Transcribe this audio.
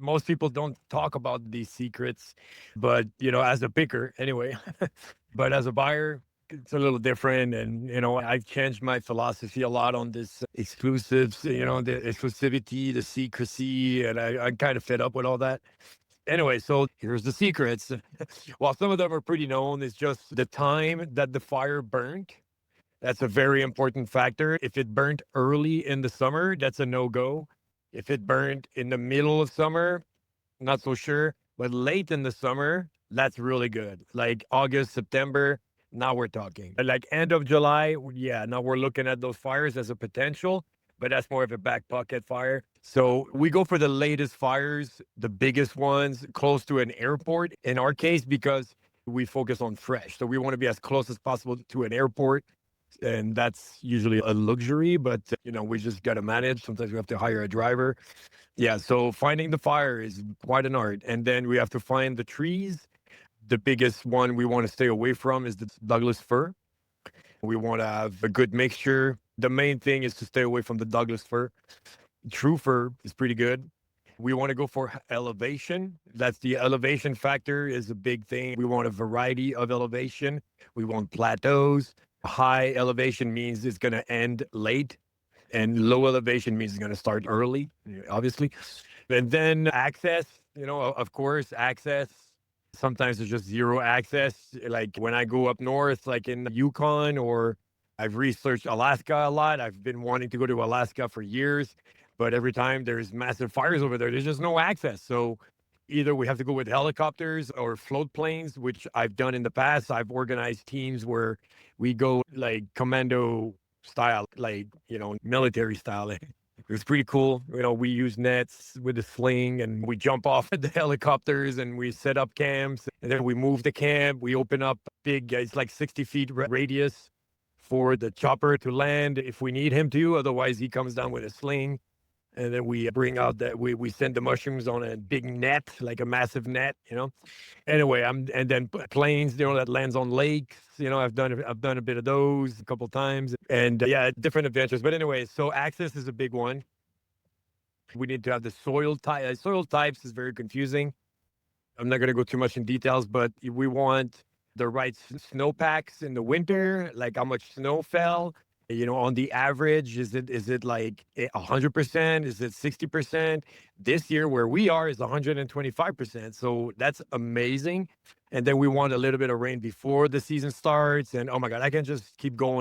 most people don't talk about these secrets, but as a picker anyway, but as a buyer, it's a little different. And I've changed my philosophy a lot on this exclusives, the exclusivity, the secrecy, and I'm kind of fed up with all that. Anyway, so here's the secrets. While some of them are pretty known, it's just the time that the fire burned. That's a very important factor. If it burnt early in the summer, that's a no-go. If it burned in the middle of summer, not so sure. But late in the summer, that's really good. Like August, September, now we're talking. Like end of July, yeah, now we're looking at those fires as a potential, but that's more of a back pocket fire. So we go for the latest fires, the biggest ones, close to an airport in our case, because we focus on fresh. So we want to be as close as possible to an airport, and that's usually a luxury, but we just got to manage. Sometimes we have to hire a driver. Yeah, so finding the fire is quite an art, and then we have to find the trees. The biggest one we want to stay away from is the Douglas fir. We want to have a good mixture. The main thing is to stay away from the Douglas fir. True fir is pretty good. We want to go for elevation. That's the elevation factor is a big thing. We want a variety of elevation. We want plateaus. High elevation means it's going to end late, and low elevation means it's going to start early, obviously. And then access, of course, access. Sometimes there's just zero access. Like when I go up north, like in Yukon, or I've researched Alaska a lot. I've been wanting to go to Alaska for years, but every time there's massive fires over there, there's just no access. So either we have to go with helicopters or float planes, which I've done in the past. I've organized teams where we go like commando style, like, military style. It was pretty cool. We use nets with a sling, and we jump off the helicopters and we set up camps. And then we move the camp. We open up big, it's like 60 feet radius for the chopper to land if we need him to. Otherwise, he comes down with a sling. And then we bring out that we send the mushrooms on a big net, like a massive net. Anyway, and then planes, that lands on lakes. I've done a bit of those a couple times, and yeah, different adventures. But anyway, so access is a big one. We need to have the soil type. Soil types is very confusing. I'm not going to go too much in details, but we want the right snowpacks in the winter, like how much snow fell. On the average, is it like 100%? Is it 60%? This year, where we are, is 125%. So that's amazing. And then we want a little bit of rain before the season starts. And oh my God, I can just keep going.